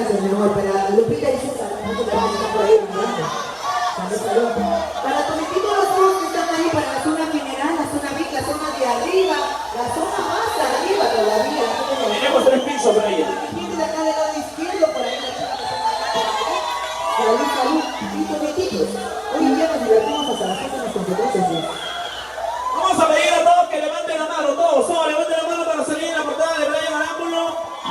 gracias, mi amor. Para Lupita y César, no te van a estar por ahí mirando. Para todititos los ojos que están ahí, para la zona general, la zona VIP, la zona de arriba, la zona más arriba todavía. Tenemos 3 pisos por ahí. Gente de acá del lado izquierdo, por ahí la chica que está ahí. Salud, salud. Y todititos. Hoy en día nos divertimos hasta las cosas nos consecuencias. Vamos a pedir a todos que levanten la mano, todos, levanten la mano para salir en la portada de Brian Arámbulo.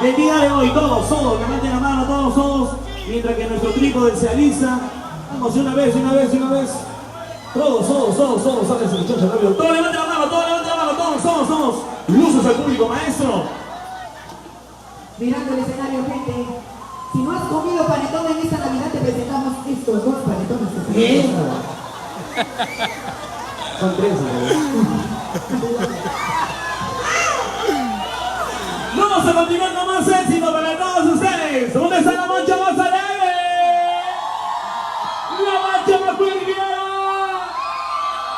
Del día de hoy, todos, levanten la mano, todos, mientras que nuestro trípode se alisa. Vamos, una vez. Todos, salen su muchacha rápido. Todos levanten la mano, todos. Luces al público, maestro. Mirando el escenario, gente. Si no has comido panetón en esta Navidad, te presentamos estos 2 panetones que ¿Qué? Son 3, Vamos a continuar con más éxito para todos ustedes. ¿Dónde está la mancha más alegre? La mancha más cuerviera.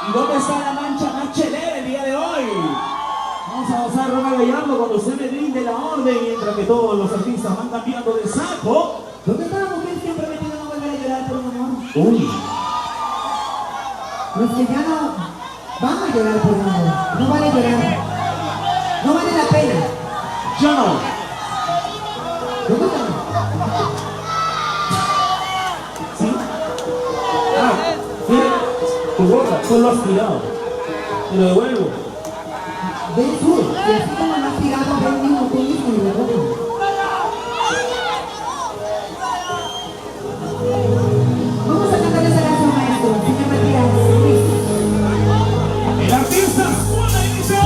¿Y dónde está la mancha más chelera el día de hoy? Vamos a gozar Roma Gallardo cuando usted me brinde la orden, mientras que todos los artistas van cambiando de saco. ¿Dónde está la mujer que han prometido no volver a llorar por un amor? Uy. Los que ya no van a llorar por un amor. No vale llorar. No vale la pena. Yo no. ¿Dónde están? ¿Sí? Mira, tu gorra, tú lo has tirado. Te lo devuelvo. Ven tú, y así como lo has tirado, ven mismo tú mismo y lo devuelvo. Vamos a cantar esa canción, maestro. Señor Matías, Luis. El artista suena y dice.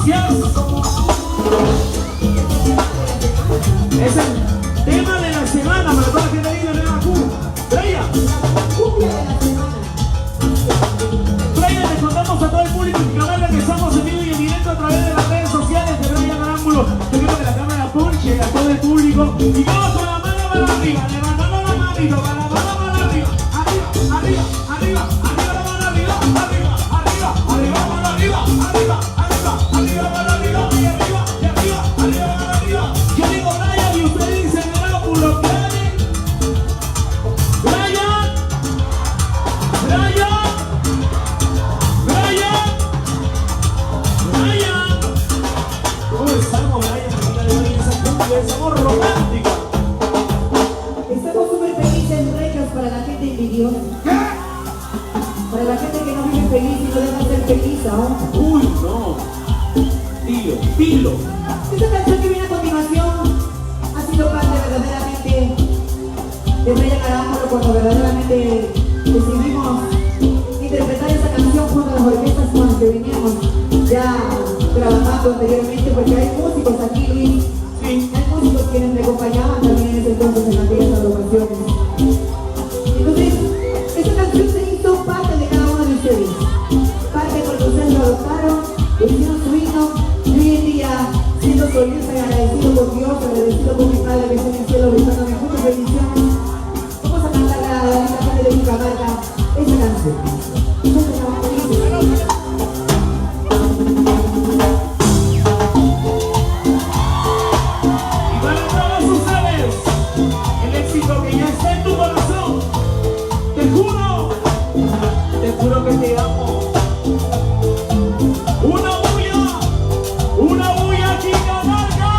Gracias. Es el tema de la semana para toda la gente ahí de Nueva Cuba. Brian, Cumbia de la semana. les contamos a todo el público en Camarga que estamos en vivo y en directo a través de las redes sociales de Brian Arámbulo. Yo quiero que la cámara ponche a todo el público y vamos con la mano para arriba, levantando la manito, para la mano para arriba, arriba, arriba, arriba, arriba la mano arriba, arriba, arriba, arriba la mano arriba, arriba, arriba, arriba la mano arriba, y arriba, y arriba, arriba la mano arriba. Yo digo Brian y usted dice Arámbulo, Brian, Brian, Brian. ¿Cómo estamos, Brian? Estamos románticos. Estamos súper felices, reyes, para la gente envidiosa. Para la gente que no vive feliz y no deja ser feliz aún. Uy, no. Dilo. Esta canción que viene a continuación ha sido parte verdaderamente de Brian Arámbulo cuando verdaderamente decidimos interpretar esa canción junto a las orquestas con las que veníamos ya trabajando anteriormente, porque hay músicos aquí, Luis. Sí. Hay músicos quienes me acompañaban también en ese entonces en aquellas agrupaciones. Entonces, esa canción se hizo parte de cada uno de ustedes. Parte porque ustedes lo adoptaron, lo hicieron su himno, y hoy en día, siendo solista y agradecido por Dios, agradecido por mi padre que está en el cielo, brindándome muchas bendiciones, vamos a cantar a la gente de mi Camarga esa canción. Y para todos ustedes, el éxito que ya está en tu corazón. Te juro que te amo. Una bulla aquí en Camarga.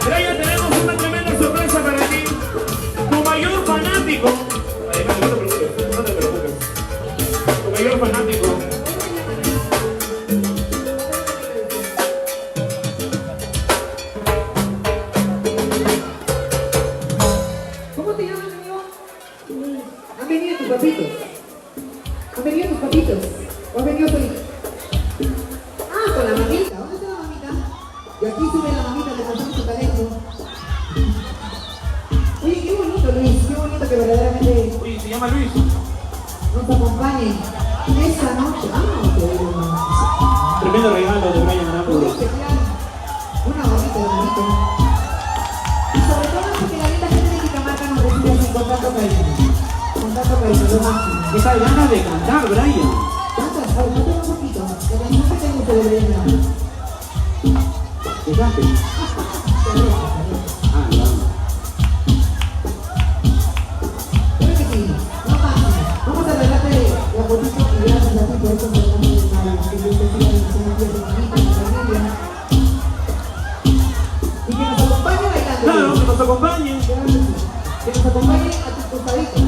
Brian, tenemos una tremenda sorpresa para ti. Tu mayor fanático. Además, no te preocupes, no te preocupes. Tu mayor fanático. ¿Cómo te llamas, amigo? Han venido tus papitos. Han venido tus papitos. ¿O han venido tu hija? Ah, con la mamita. ¿Dónde está la mamita? Y aquí sube la mamita de mostrando su talento. Oye, qué bonito, Luis. Qué bonito que verdaderamente Oye, se llama Luis. nos acompañe esta noche. Ah, qué bueno. Tremendo regalo de Brian Muy Arámbulo. especial. Una bonita, bonito. Y sobre todo porque la linda gente de Cajamarca nos recibe así con tanto cariño. Con tanto cariño, lo máximo. ¿Qué tal ganas de cantar, Brian? ¿Cuántas? A ver, cuéntame un poquito. De la canción que tengo sobre Brenda. ¿Llegaste? Ah, ya. Creo que sí. No más. Vamos a arreglarte la fotito y gracias a ti por eso me estamos de que Dios te siga bendiciendo a ti, a tu mamita, a tu familia. Y que nos acompañe bailando. Claro, que nos acompañen. Claro que sí. Que nos acompañe a tus costaditos.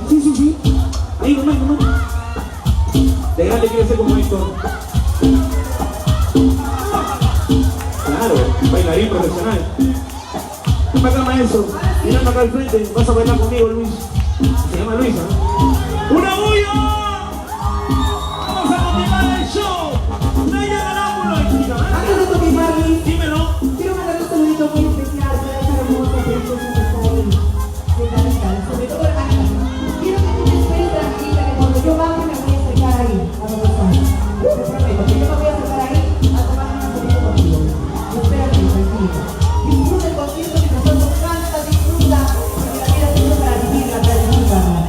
Sí, sí, sí. Ahí, nomás, nomás. De grande quiere ser como Héctor. Claro, bailarín profesional. Ven para acá, maestro. Mirando acá al frente. Vas a bailar conmigo, Luis. Se llama Luisa, ¿no? ¡Una bulla! Vamos a continuar el show. Brian Arámbulo y chica, Antes de continuar, Luis, dímelo. quiero mandar un saludito muy especial para esa hermosa preciosa que está ahí, sentadita, sobre todo hermanita. Quiero que tú te esperes tranquila, que cuando yo baje me voy a acercar ahí, a donde estás. Te prometo que yo me voy a acercar ahí a tomar una fotito contigo. Espérate, tranquila. Disfruta el concierto mientras todo canta, disfruta, porque la vida es solo para vivirla, para disfrutarla.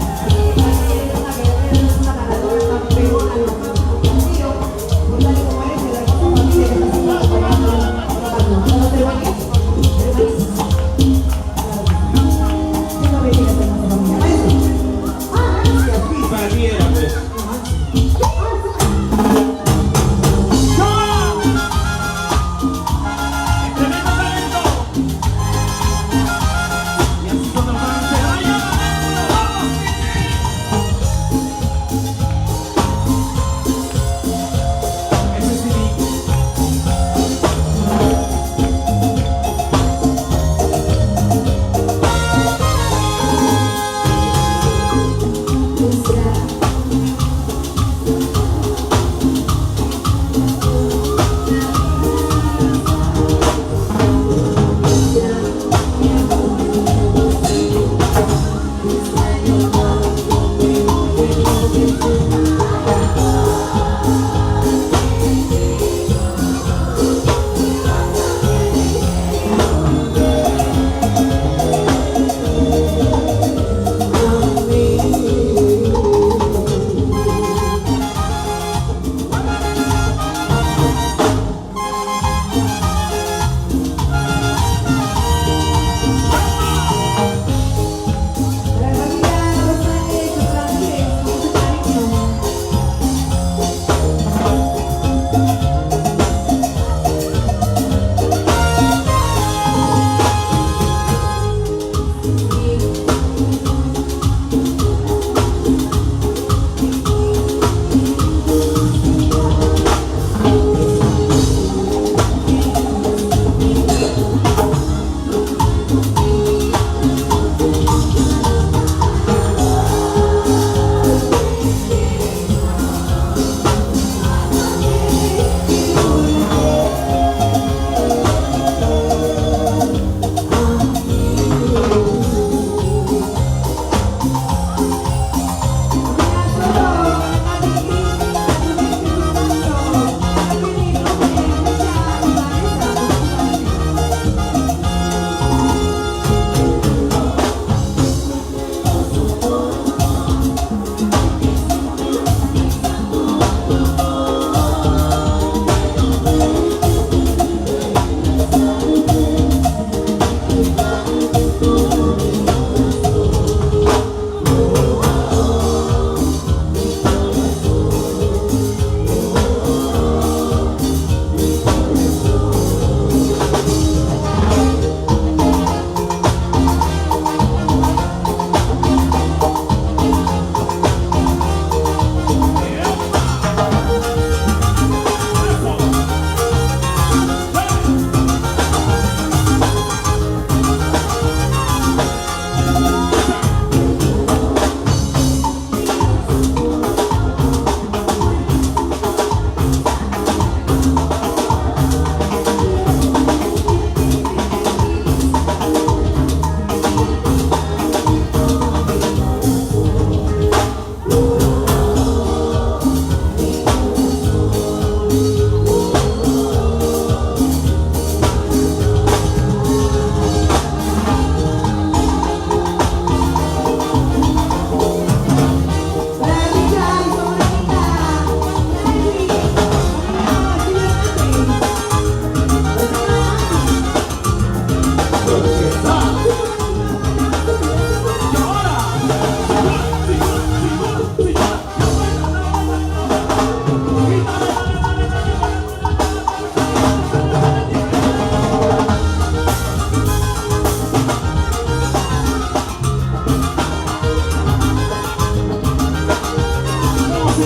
¿Y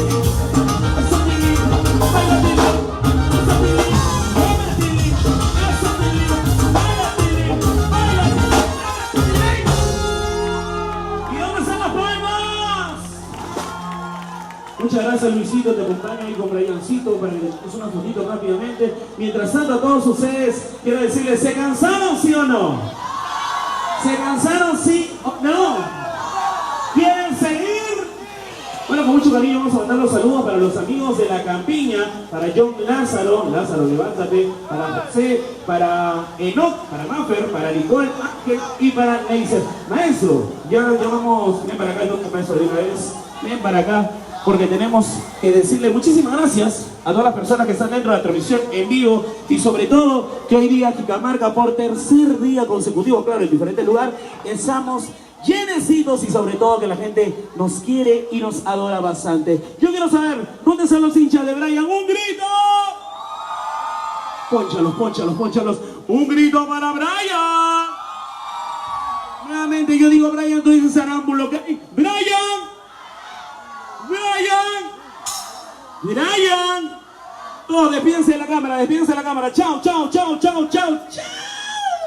dónde están las palmas? Muchas gracias, Luisito, te acompaño ahí con Briancito para que es una fotito rápidamente. Mientras tanto, a todos ustedes quiero decirles, ¿se cansaron, sí o no? ¿Se cansaron, sí o no? ¿Quieren seguir? Bueno, con mucho cariño vamos a mandar los saludos para los amigos de La Campiña, para John Lázaro, levántate, para José, para Enoch, para Maffer, para Nicole Ángel y para Neisser. Maestro, ya vamos, ven para acá, no, maestro, de una vez, ven para acá, porque tenemos que decirle muchísimas gracias a todas las personas que están dentro de la transmisión en vivo y sobre todo que hoy día Cajamarca por tercer día consecutivo, claro, en diferentes lugares, estamos llenecitos y sobre todo que la gente nos quiere y nos adora bastante. Yo quiero saber, ¿dónde están los hinchas de Brian? ¡Un grito! Pónchalos. ¡Un grito para Brian! Nuevamente yo digo Brian, tú dices Arámbulo, ¿ok? ¡Brian! Todos despídense de la cámara, Chao.